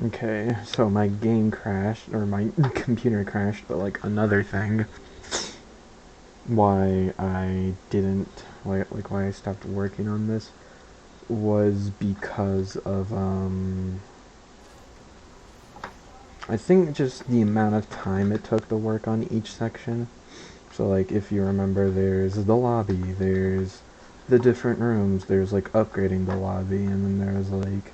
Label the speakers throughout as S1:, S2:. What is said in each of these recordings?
S1: Okay, so my game crashed, or my computer crashed, but like another thing why I didn't, why I stopped working on this was because of, I think just the amount of time it took to work on each section. So like, if you remember, there's the lobby, there's the different rooms, there's like upgrading the lobby, and then there's like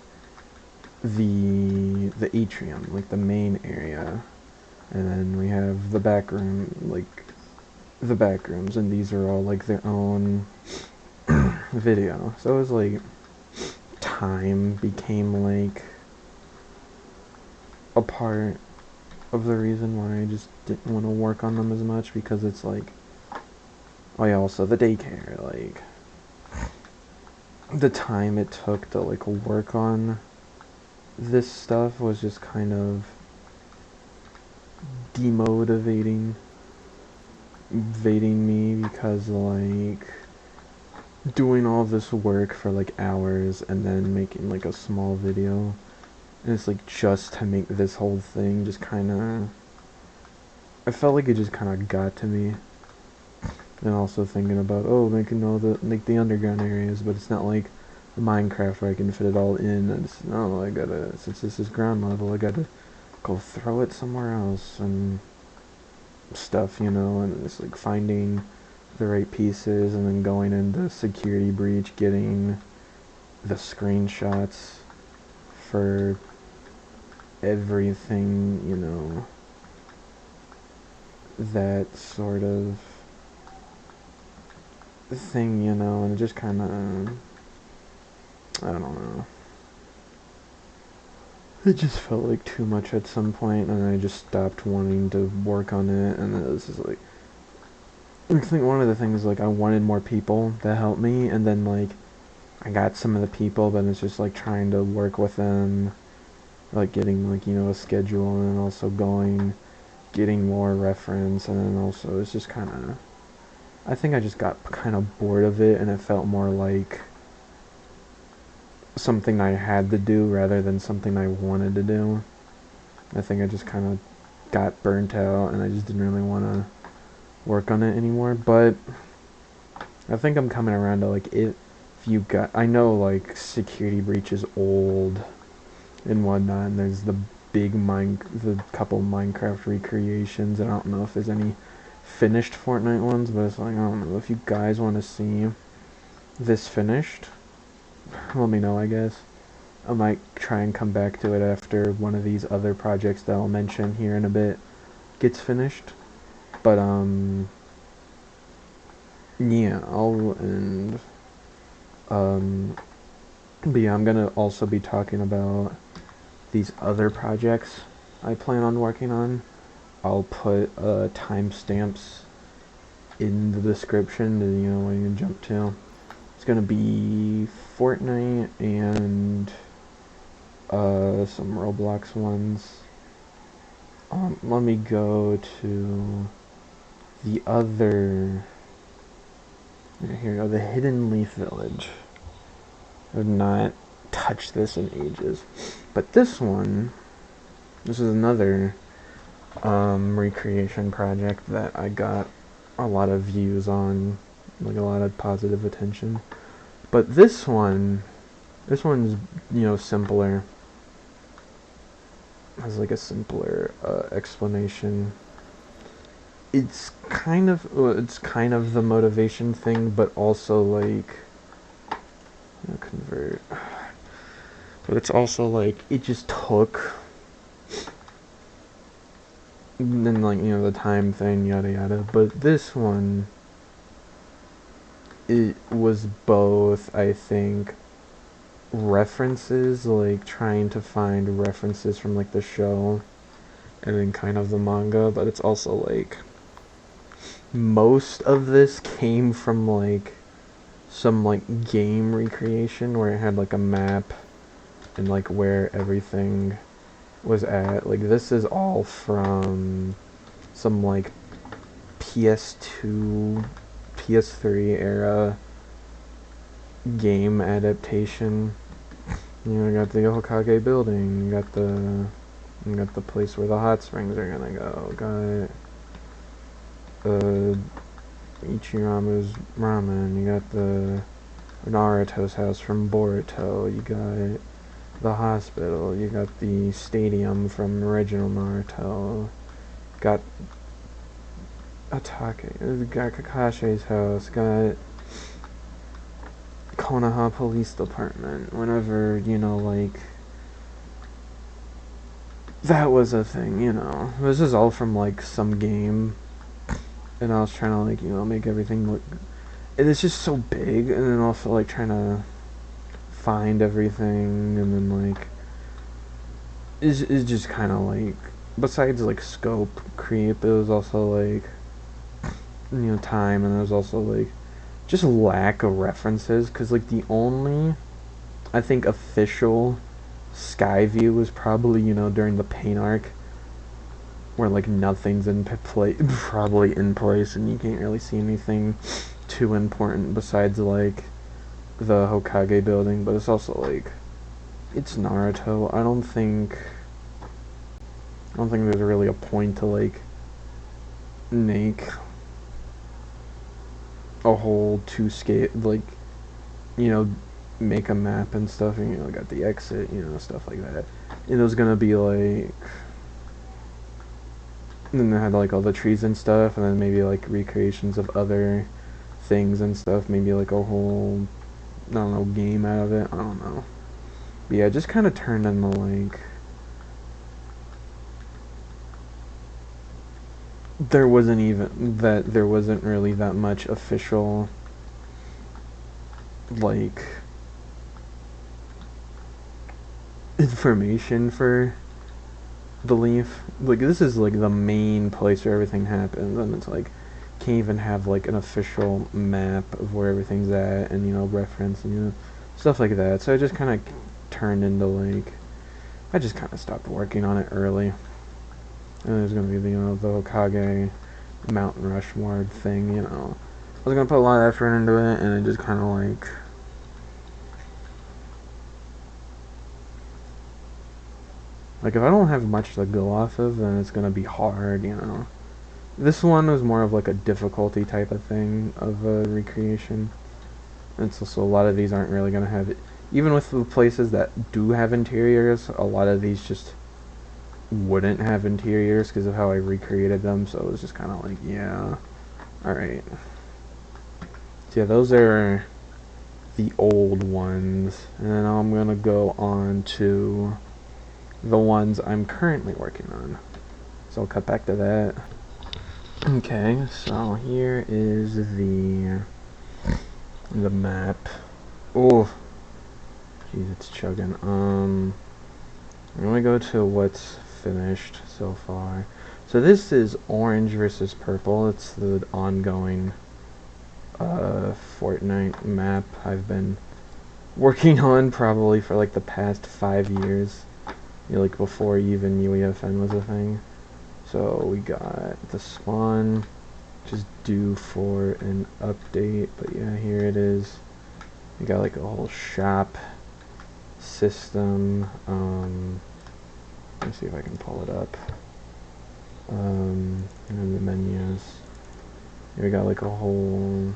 S1: the atrium, like the main area, and then we have the back room, like the back rooms, and these are all like their own video. So it was like time became like a part of the reason why I just didn't want to work on them as much, because it's like, oh yeah, also the daycare, like the time it took to like work on this stuff was just kind of demotivating me, because like doing all this work for like hours and then making like a small video, and it's like just to make this whole thing just kind of, I felt like it just kind of got to me. And also thinking about, oh, making all the, like the underground areas, but it's not like Minecraft where I can fit it all in. It's, no, I gotta, since this is ground level, I gotta go throw it somewhere else and stuff, you know, and it's like finding the right pieces and then going into Security Breach, getting the screenshots for everything, you know, that sort of thing, you know, and just kind of, I don't know. It just felt like too much at some point, and I just stopped wanting to work on it, and it was just like, I think one of the things, like, I wanted more people to help me, and then, like, I got some of the people, but it's just, like, trying to work with them, like, getting, like, you know, a schedule, and then also getting more reference, and then also it's just kind of, I think I just got kind of bored of it, and it felt more like something I had to do rather than something I wanted to do. I think I just kind of got burnt out, and I just didn't really want to work on it anymore. But I think I'm coming around to, like, if you got, I know like Security Breach is old and whatnot, and there's the the couple Minecraft recreations, and I don't know if there's any finished Fortnite ones, but it's like, I don't know, if you guys want to see this finished, let me know, I guess. I might try and come back to it after one of these other projects that I'll mention here in a bit gets finished. But, yeah, but yeah, I'm gonna also be talking about these other projects I plan on working on. I'll put, timestamps in the description to, you know, when you jump to. It's gonna be Fortnite and, some Roblox ones. Let me go to the other. Here we go, the Hidden Leaf Village. I have not touched this in ages, but this is another recreation project that I got a lot of views on, like a lot of positive attention. But this one's, you know, simpler. Has like a simpler explanation. It's kind of the motivation thing, but also like, convert. But it's also like, it just took, and then, like, you know, the time thing, yada yada. But this one, it was both, I think, references, like trying to find references from like the show and then kind of the manga, but it's also like most of this came from like some like game recreation where it had like a map and like where everything was at. Like, this is all from some like PS2, PS3 era game adaptation You know, you got the Hokage building, you got the place where the hot springs are gonna go, got Ichirama's ramen, you got the Naruto's house from Boruto, you got the hospital, you got the stadium from original Naruto, got got Kakashi's house, got Konoha Police Department, whenever, you know, like, that was a thing, you know. This is all from, like, some game, and I was trying to, like, you know, make everything look, and it's just so big, and then also, like, trying to find everything, and then, like, it's just kind of, like, besides, like, scope creep, it was also, like, you know, time, and it was also, like, just lack of references, because, like, the only, I think, official sky view was probably, you know, during the paint arc, where, like, nothing's probably in place, and you can't really see anything too important besides, like, the Hokage building, but it's also, like, it's Naruto. I don't think there's really a point to, like, make a whole two-scale, like, you know, make a map and stuff, and, you know, got the exit, you know, stuff like that. And it was gonna be, like, and then they had, like, all the trees and stuff, and then maybe, like, recreations of other things and stuff, maybe, like, a whole, I don't know, game out of it, I don't know. But yeah, it just kind of turned into, like, there wasn't really that much official, like, information for the Leaf. Like, this is, like, the main place where everything happens, and it's, like, can't even have, like, an official map of where everything's at, and, you know, reference, and, you know, stuff like that. So I just kind of turned into, like, I just kind of stopped working on it early. And there's gonna be the, you know, the Hokage Mountain Rushmore thing, you know. I was gonna put a lot of effort into it, and it just kind of, like, if I don't have much to go off of, then it's gonna be hard, you know. This one was more of, like, a difficulty type of thing, of a recreation. And so a lot of these aren't really gonna have it. Even with the places that do have interiors, a lot of these just wouldn't have interiors because of how I recreated them, so it was just kind of like, yeah, alright. So yeah, those are the old ones, and then I'm gonna go on to the ones I'm currently working on. So I'll cut back to that. Okay, so here is the map. Oh, jeez, it's chugging. I'm gonna go to what's finished so far. So this is orange versus purple. It's the ongoing Fortnite map I've been working on probably for, like, the past 5 years. You know, like, before even UEFN was a thing. So we got the spawn, which is due for an update, but yeah, here it is. We got, like, a whole shop system. Let me see if I can pull it up. And then the menus. Here we got, like, a whole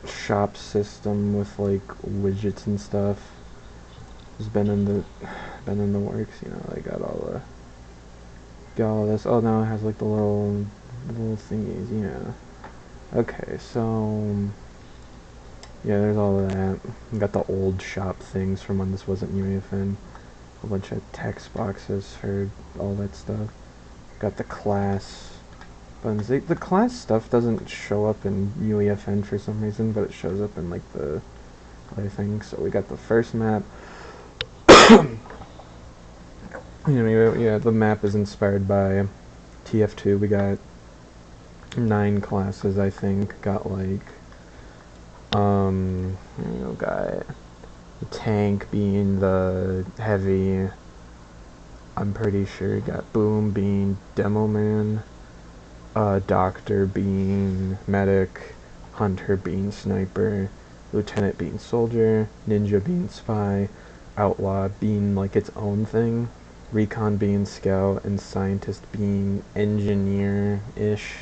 S1: shop system with, like, widgets and stuff. It's been in the works, you know. I got all this. Oh, now it has, like, the little thingies, yeah. Okay, so yeah, there's all of that. We got the old shop things from when this wasn't UEFN. A bunch of text boxes for all that stuff. Got the class buttons. The class stuff doesn't show up in UEFN for some reason, but it shows up in, like, the other things. So we got the first map. Yeah, the map is inspired by TF2. We got 9 classes, I think. Got, like, you know, got the tank being the heavy. I'm pretty sure got Boom being Demo Man, Doctor being medic, Hunter being sniper, lieutenant being soldier, ninja being spy, outlaw being like its own thing, recon being scout, and scientist being engineer-ish.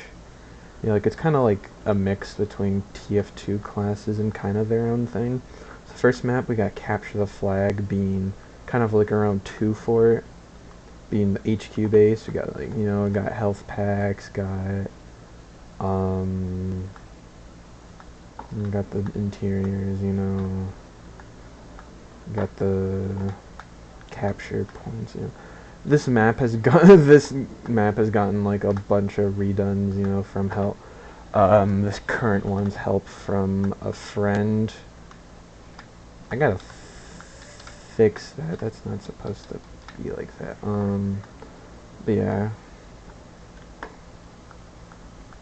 S1: You know, like it's kind of like a mix between TF2 classes and kind of their own thing. So first map we got capture the flag being kind of like around 2 fort, being the HQ base. We got like, you know, got health packs, got got the interiors, you know, got the capture points, you know. This map has gotten like a bunch of redones, you know, from help. This current one's help from a friend. I gotta fix that. That's not supposed to be like that. But yeah.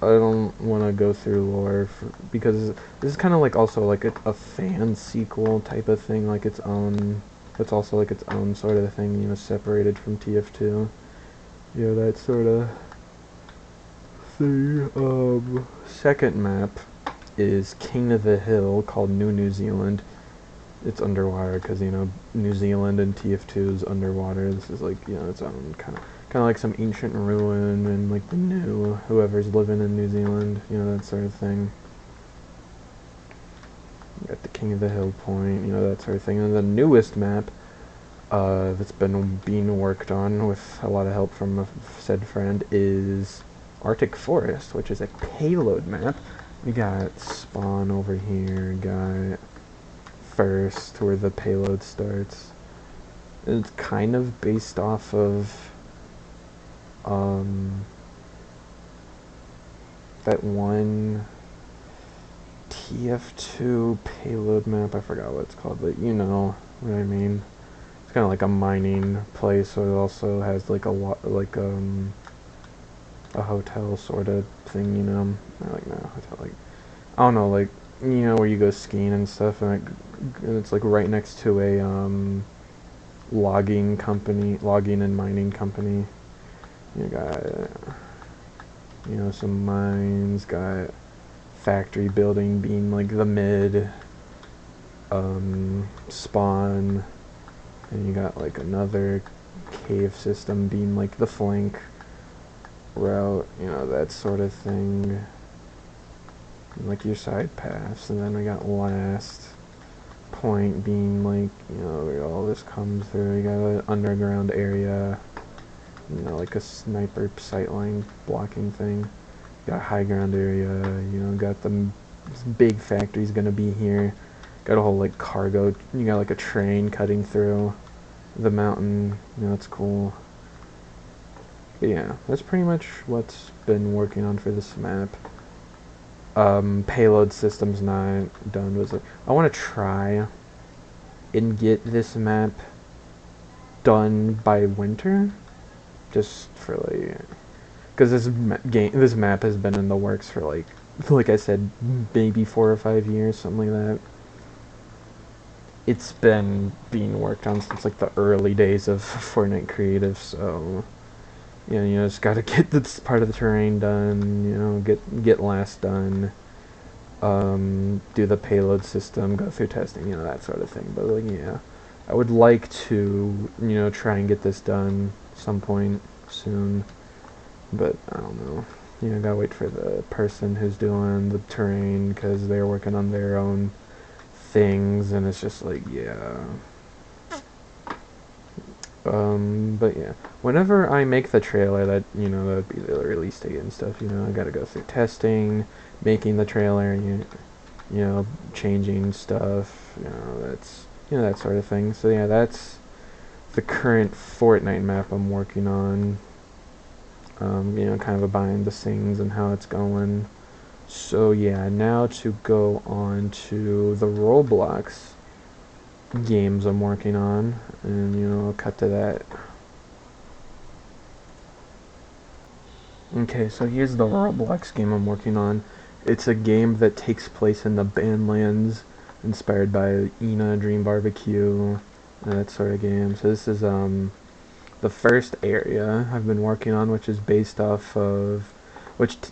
S1: I don't want to go through lore because this is kind of like also like a fan sequel type of thing, like its own. It's also like its own sort of thing, you know, separated from TF2. You know, that sort of thing. Second map is King of the Hill, called New Zealand. It's underwater because, you know, New Zealand and TF2 is underwater. This is like, you know, its own kind of like some ancient ruin and like the new whoever's living in New Zealand, you know, that sort of thing. You got the King of the Hill point, you know, that sort of thing. And the newest map that's been being worked on with a lot of help from a said friend is Arctic Forest, which is a payload map. We got spawn over here, got first where the payload starts. It's kind of based off of that one TF2 payload map. I forgot what it's called, but you know what I mean. It's kind of like a mining place, so it also has like a hotel sort of thing, you know. Not like no hotel, like I don't know, like, you know, where you go skiing and stuff, and it's like right next to a logging and mining company. You got, you know, some mines, got factory building being like the mid spawn, and you got like another cave system being like the flank route, you know, that sort of thing, and like your side paths. And then we got last point being like, you know, where all this comes through. You got an underground area, you know, like a sniper sightline blocking thing. Got high ground area, you know, got the big factory's gonna be here. Got a whole like cargo, you got like a train cutting through the mountain, you know, it's cool. But yeah, that's pretty much what's been working on for this map. Payload system's not done. I want to try and get this map done by winter, just for like, because this map has been in the works for like I said, maybe 4 or 5 years, something like that. It's been being worked on since like the early days of Fortnite Creative, so you know, just gotta get this part of the terrain done, you know, get last done, do the payload system, go through testing, you know, that sort of thing. But like, yeah, I would like to, you know, try and get this done some point soon, but I don't know, you know, gotta wait for the person who's doing the terrain, because they're working on their own things, and it's just like, yeah. But yeah, whenever I make the trailer, that, you know, that'd be the release date and stuff, you know, I gotta go through testing, making the trailer, you know, changing stuff, you know, that's, you know, that sort of thing. So yeah, that's the current Fortnite map I'm working on, you know, kind of a behind the scenes and how it's going. So yeah, now to go on to the Roblox games I'm working on, and you know, I'll cut to that. Okay, so here's the Roblox game I'm working on. It's a game that takes place in the Badlands, inspired by Ena Dream BBQ, that sort of game. So this is the first area I've been working on, which is based off of,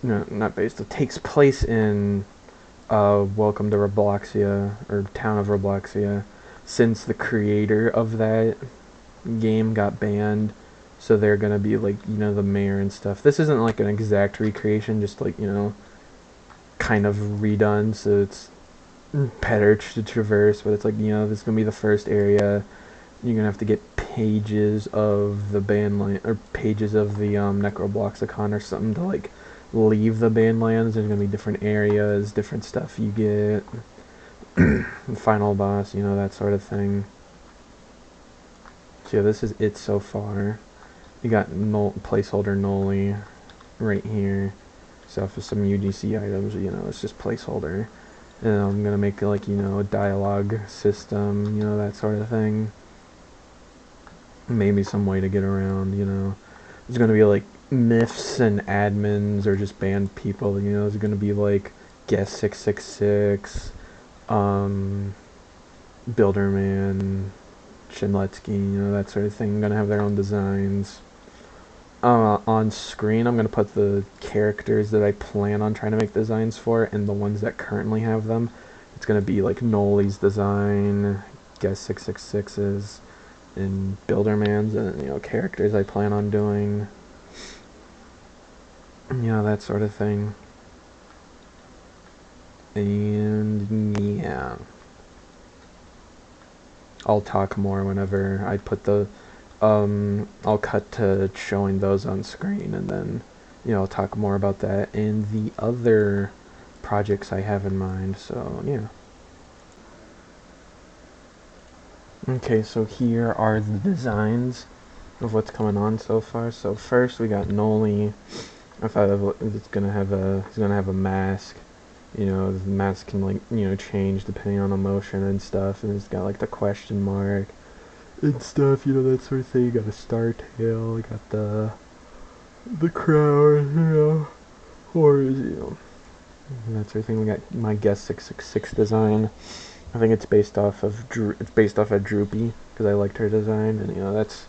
S1: no, not based, it takes place in welcome to Robloxia, or town of Robloxia, since the creator of that game got banned. So they're gonna be like, you know, the mayor and stuff. This isn't like an exact recreation, just like, you know, kind of redone, so it's better to traverse, but it's like, you know, this is gonna be the first area. You're gonna have to get pages of the bandland, or pages of the Necrobloxicon or something to like leave the bandlands. There's gonna be different areas, different stuff you get, final boss, you know, that sort of thing. So yeah, this is it so far. You got placeholder Noli right here. So for some UGC items, you know, it's just placeholder. And I'm gonna make like, you know, a dialogue system, you know, that sort of thing. Maybe some way to get around, you know. There's gonna be like myths and admins or just banned people, you know. There's gonna be like guest 666, Builderman, Shinletsky, you know, that sort of thing. Gonna have their own designs. On screen, I'm gonna put the characters that I plan on trying to make designs for and the ones that currently have them. It's gonna be like Noli's design, guest 666's, and Builderman's, and you know, characters I plan on doing. You know, that sort of thing. And yeah, I'll talk more whenever I put the I'll cut to showing those on screen, and then, you know, I'll talk more about that and the other projects I have in mind. So yeah. Okay, so here are the designs of what's coming on so far. So first we got Noli. I thought he's gonna have a mask. You know, the mask can, like, you know, change depending on emotion and stuff, and it's got like the question mark and stuff, you know, that sort of thing. You got a star tail, you got the crown, you know, horns, you know, and that sort of thing. We got my guest 666 design. I think it's based off of RWBY, because I liked her design, and you know, that's,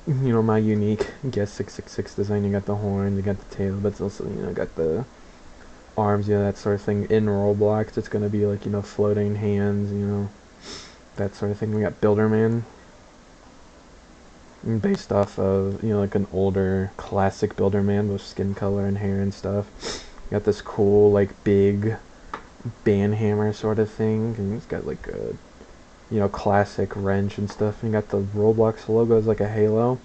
S1: you know, my unique guest 666 design. You got the horns, you got the tail, but it's also, you know, got the arms, you know, that sort of thing. In Roblox, it's gonna be like, you know, floating hands, you know, that sort of thing. We got Builderman, based off of, you know, like an older classic Builderman with skin color and hair and stuff. You got this cool, like, big band hammer sort of thing, and it's got like a, you know, classic wrench and stuff. And you got the Roblox logo as like a halo.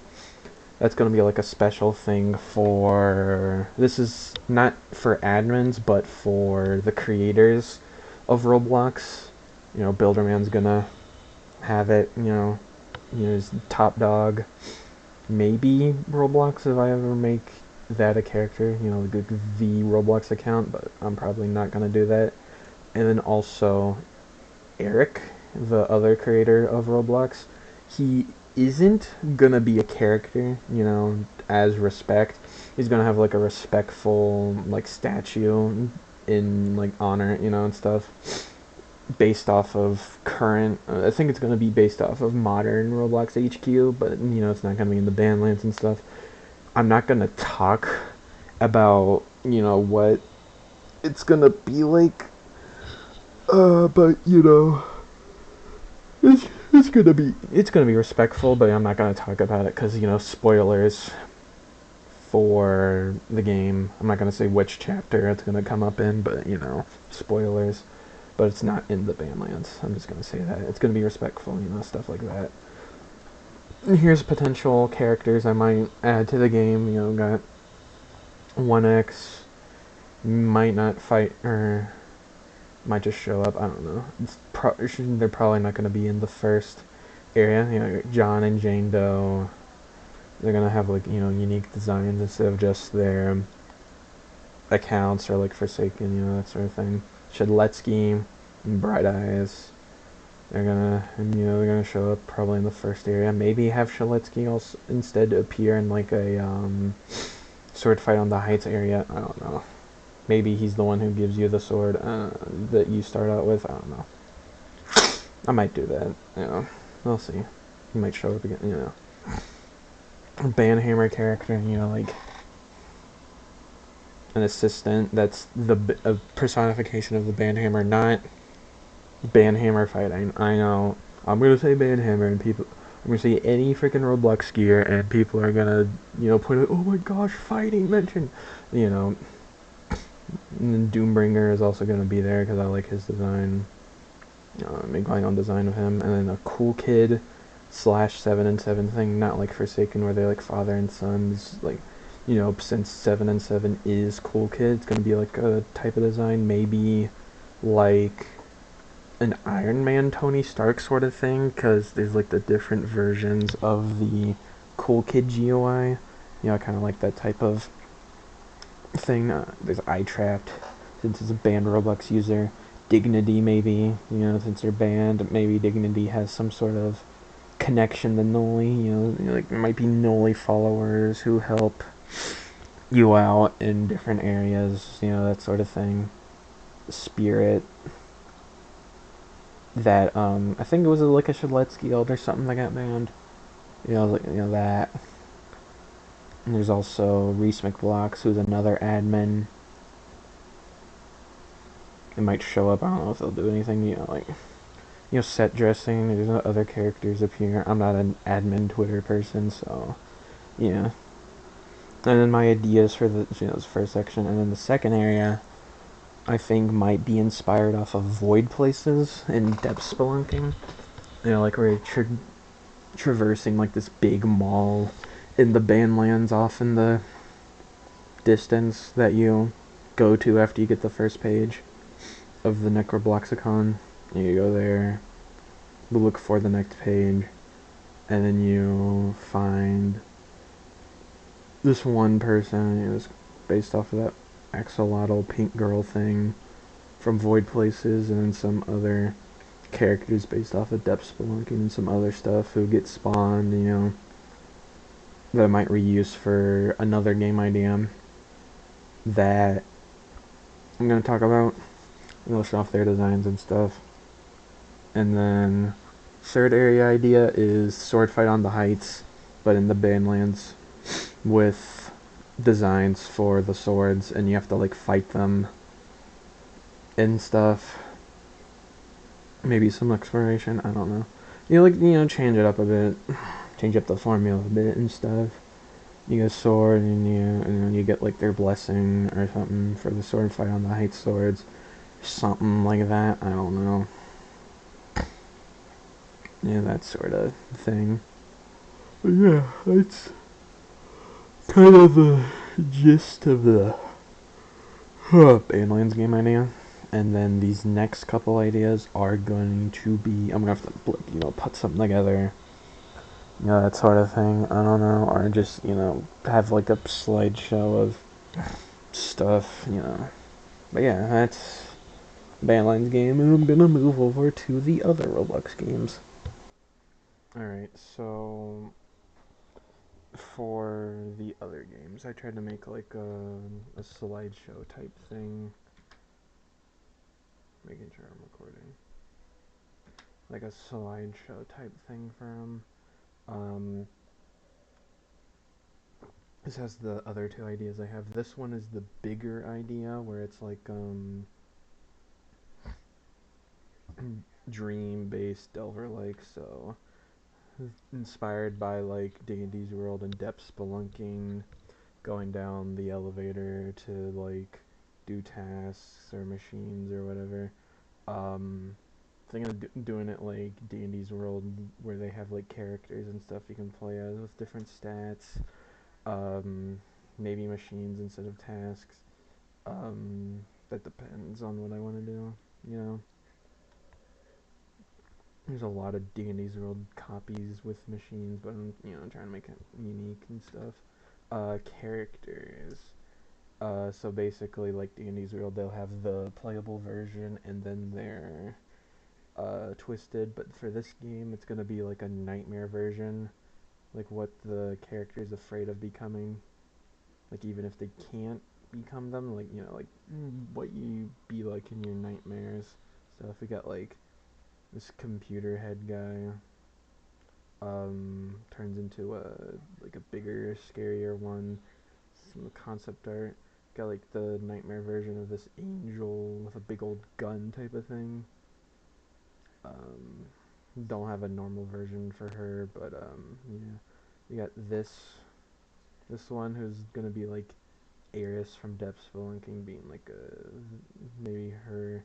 S1: That's gonna be like a special thing for, this is not for admins, but for the creators of Roblox. You know, Builderman's gonna have it, you know, he's top dog. Maybe Roblox if I ever make that a character, you know, the Roblox account, but I'm probably not gonna do that. And then also Eric, the other creator of Roblox, he isn't gonna be a character, you know, as respect. He's gonna have like a respectful, like, statue in like honor, you know, and stuff, based off of current, I think it's gonna be based off of modern Roblox HQ, but you know, it's not gonna be in the Bandlands and stuff. I'm not gonna talk about, you know, what it's gonna be like, but you know, it's gonna be respectful, but I'm not gonna talk about it because, you know, spoilers for the game. I'm not gonna say which chapter it's gonna come up in, but you know, spoilers. But it's not in the Bandlands. I'm just gonna say that it's gonna be respectful, you know, stuff like that. And here's potential characters I might add to the game. You know, got 1X, might not fight, or might just show up. I don't know. They're probably not going to be in the first area. You know, John and Jane Doe. They're going to have, like, you know, unique designs instead of just their accounts or like Forsaken, you know, that sort of thing. Shedletsky and Bright Eyes. They're gonna show up probably in the first area. Maybe have Shedletsky also instead appear in like a sword fight on the Heights area. I don't know. Maybe he's the one who gives you the sword that you start out with. I don't know. I might do that. You know, we'll see. He might show up again. You know, Banhammer character. You know, like an assistant that's a personification of the banhammer, not banhammer fighting. I know. I'm gonna say banhammer, and people. I'm gonna say any freaking Roblox gear, and people are gonna, put it. Oh my gosh, fighting mention. You know, and then Doombringer is also gonna be there because I like his design. Make my own design of him, and then a cool kid slash 7 and 7 thing, not like Forsaken where they're like father and sons. Like, since 7 and 7 is cool kid, it's gonna be like a type of design, maybe like an Iron Man Tony Stark sort of thing, because there's like the different versions of the cool kid GUI. I kind of like that type of thing. There's Eye Trapped, since it's a banned Roblox user. Dignity, maybe, since they're banned, maybe Dignity has some sort of connection to Noli. Like there might be Noli followers who help you out in different areas, that sort of thing. Spirit, that I think it was like a Shadlet's Guild or something that got banned. That. And there's also Reese McBlocks, who's another admin. It might show up. I don't know if they'll do anything. Set dressing. There's no other characters appear. I'm not an admin Twitter person, so yeah. And then my ideas for this first section, and then the second area, I think might be inspired off of void places in depth spelunking. Like where you're traversing like this big mall in the Bandlands off in the distance that you go to after you get the first page of the Necrobloxicon. You go there, look for the next page, and then you find this one person. It's based off of that axolotl pink girl thing from Void Places, and then some other characters based off of depth spelunking and some other stuff who get spawned, that I might reuse for another game idea that I'm going to talk about. List off their designs and stuff. And then third area idea is sword fight on the heights, but in the Bandlands, with designs for the swords, and you have to like fight them and stuff. Maybe some exploration, I don't know. Change it up a bit, change up the formula a bit and stuff. You get a sword, and then you get like their blessing or something for the sword fight on the heights swords, something like that. I don't know. That sort of thing. But yeah, that's kind of the gist of the Bandlands game idea. And then these next couple ideas are going to be, I'm gonna have to put something together, that sort of thing. I don't know, or just have like a slideshow of stuff. But yeah, that's Bandlands game, and I'm gonna move over to the other Roblox games. Alright, so for the other games, I tried to make like a slideshow type thing. Making sure I'm recording. Like a slideshow type thing for them. This has the other two ideas I have. This one is the bigger idea where it's like dream based Delver like, so inspired by like D&D's world and depth spelunking, going down the elevator to like do tasks or machines or whatever. Thinking of doing it like D&D's world where they have like characters and stuff you can play as with different stats. Maybe machines instead of tasks. That depends on what I want to do. There's a lot of D&D's world copies with machines, but I'm trying to make it unique and stuff. Characters. So basically, like D&D's world, they'll have the playable version, and then they're twisted. But for this game, it's gonna be like a nightmare version, like what the character is afraid of becoming. Like even if they can't become them, like like what you be like in your nightmares. Stuff. We got like this computer head guy. Turns into a like a bigger, scarier one. Some concept art. got like the nightmare version of this angel with a big old gun type of thing. Um, don't have a normal version for her, but yeah, you got this one who's gonna be like Eris from Spelunking being like a maybe her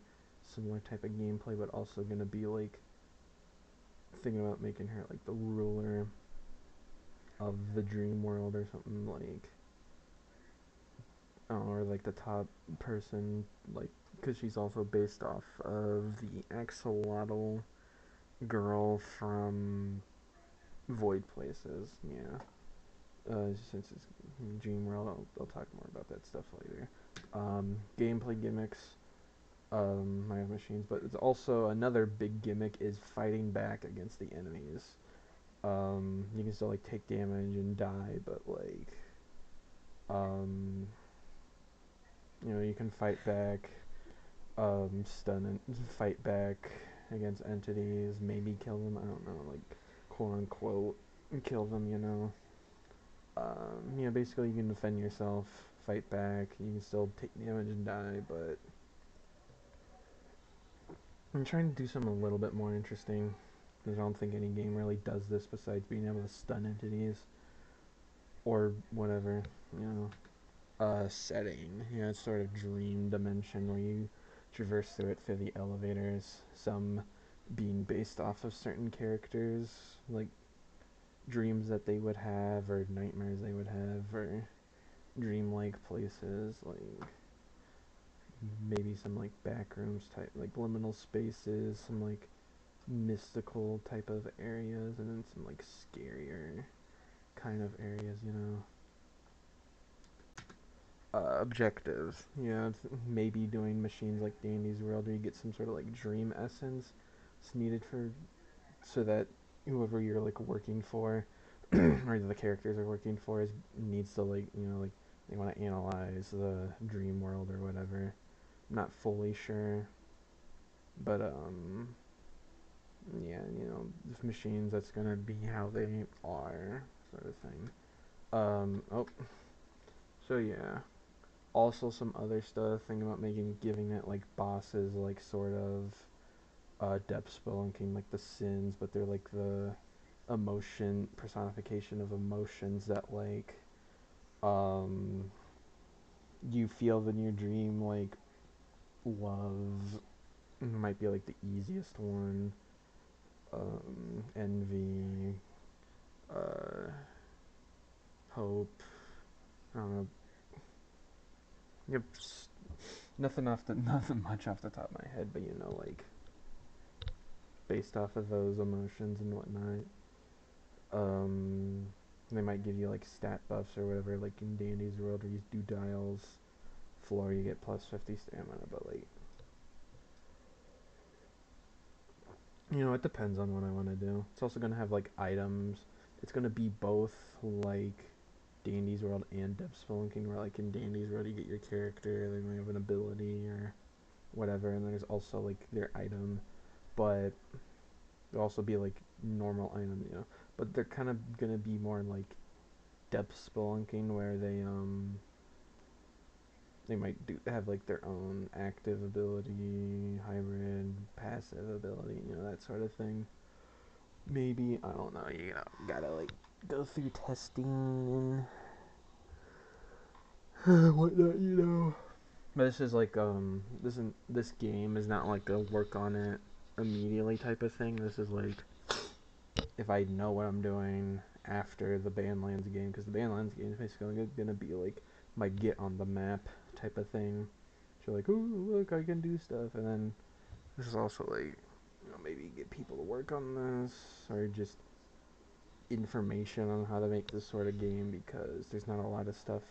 S1: similar type of gameplay, but also gonna be like thinking about making her like the ruler of the dream world or something, like or like the top person, like because she's also based off of the axolotl girl from Void Places. Yeah. Since it's Dream World, I'll talk more about that stuff later. Gameplay gimmicks. I have machines, but it's also another big gimmick is fighting back against the enemies. You can still like take damage and die, but like, um, you can fight back, stun and fight back against entities, maybe kill them. I don't know, like quote unquote, kill them. Basically you can defend yourself, fight back. You can still take damage and die, but I'm trying to do something a little bit more interesting because I don't think any game really does this besides being able to stun entities or whatever. Setting. It's sort of dream dimension where you traverse through it through the elevators. Some being based off of certain characters, like dreams that they would have, or nightmares they would have, or dreamlike places, like maybe some like backrooms type, like liminal spaces, some like mystical type of areas, and then some like scarier kind of areas. Objectives. It's maybe doing machines like Dandy's World where you get some sort of like dream essence. It's needed for so that whoever you're like working for or the characters are working for is needs to like they want to analyze the dream world or whatever. I'm not fully sure, but yeah, if machines, that's gonna be how they are, sort of thing. Oh, so yeah. Also, some other stuff. Thinking about giving it like bosses, like sort of depth spelunking, like the sins, but they're like the emotion personification of emotions that like um you feel in your dream, like love might be like the easiest one. Envy, uh, hope. I don't know. Yep. Nothing much off the top of my head, but like based off of those emotions and whatnot. Um, they might give you like stat buffs or whatever, like in Dandy's World, where you do dials. Floor, you get plus 50 stamina, but like, it depends on what I want to do. It's also gonna have like items. It's gonna be both like Dandy's World and Depth Spelunking, where like in Dandy's World you get your character, they might have an ability or whatever, and there's also like their item, but there'll also be like normal item. But they're kind of gonna be more like Depth Spelunking, where they might have like their own active ability, hybrid, passive ability, that sort of thing. Maybe, I don't know, gotta like go through testing and whatnot. But this is like this game is not like a work on it immediately type of thing. This is like if I know what I'm doing after the Bandlands game, because the Bandlands game is basically gonna be like my get on the map type of thing. So like, oh look, I can do stuff, and then this is also like, maybe get people to work on this, or just information on how to make this sort of game, because there's not a lot of stuff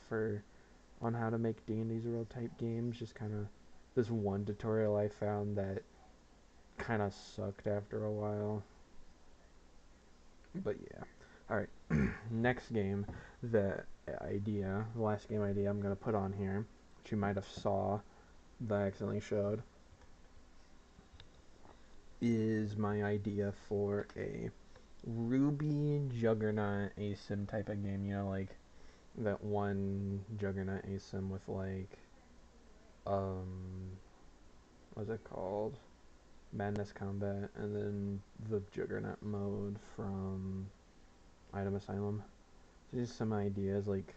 S1: on how to make Dandy's World type games. Just kind of this one tutorial I found that kind of sucked after a while. But yeah. Alright, next game, the last game idea I'm going to put on here, which you might have saw that I accidentally showed, is my idea for a RWBY juggernaught asym type of game. Like that one juggernaut asym with like what's it called? Madness Combat, and then the Juggernaut mode from Item Asylum. So just some ideas like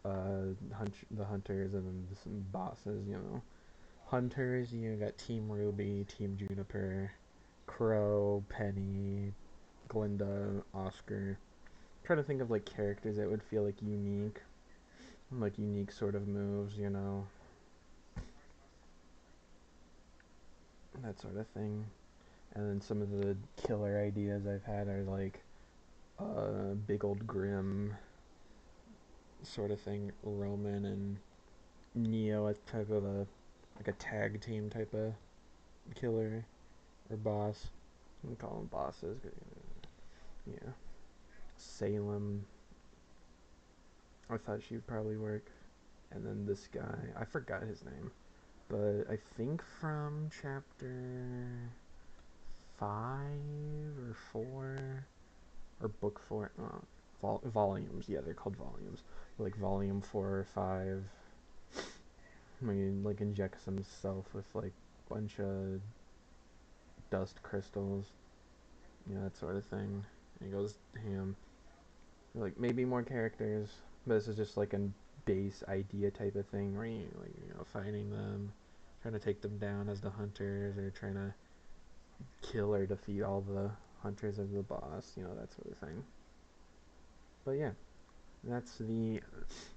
S1: the hunters and then some bosses. Hunters. You got Team RWBY, Team Juniper, Crow, Penny, Glinda, Oscar. Try to think of like characters that would feel like unique sort of moves. That sort of thing. And then some of the killer ideas I've had are like big old Grim sort of thing, Roman and Neo, a type of a tag team type of killer or boss. We call them bosses. Yeah. Salem, I thought she would probably work. And then this guy, I forgot his name, but I think from chapter 5 or 4 or book 4. Volumes. Yeah, they're called volumes. Like volume 4 or 5. When you like inject himself with like a bunch of dust crystals, that sort of thing. And he goes ham. Like maybe more characters, but this is just like a base idea type of thing where fighting them, trying to take them down as the hunters, or trying to kill or defeat all the hunters as the boss, that sort of thing. But yeah, that's the.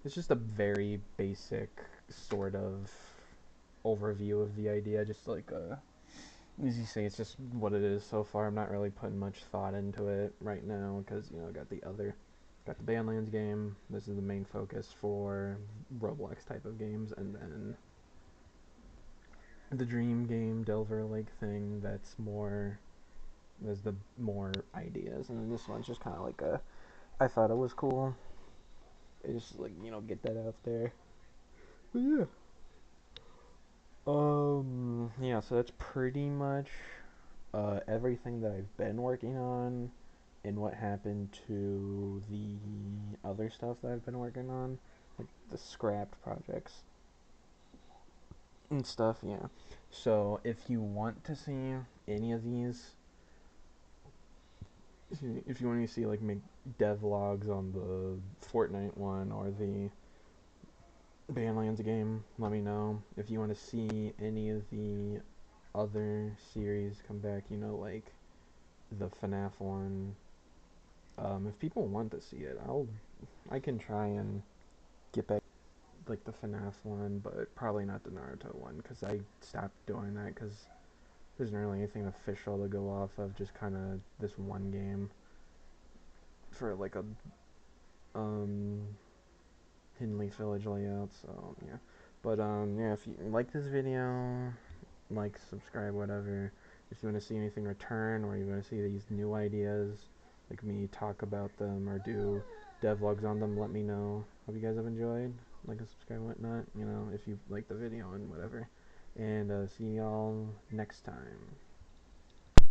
S1: It's just a very basic sort of overview of the idea, just like as you say, it's just what it is so far. I'm not really putting much thought into it right now because got the Badlands game. This is the main focus for Roblox type of games, and then the Dream game Delver Lake thing. There's the more ideas, and then this one's just kind of like a. I thought it was cool. It's just like get that out there. But yeah. Yeah. So that's pretty much everything that I've been working on and what happened to the other stuff that I've been working on, like the scrapped projects and stuff, yeah. So if you want to see any of these, if you want to see like make devlogs on the Fortnite one or the Badlands game, let me know. If you want to see any of the other series come back, like the Fnaf one, if people want to see it, I can try and get back like the Fnaf one, but probably not the Naruto one because I stopped doing that because there isn't really anything official to go off of. Just kind of this one game for like a um Hidden Leaf Village layout. So yeah, but yeah, if you like this video, like, subscribe, whatever. If you want to see anything return or you want to see these new ideas, like me talk about them or do devlogs on them, let me know. Hope you guys have enjoyed. Like and subscribe, whatnot. If you like the video and whatever. And see y'all next time.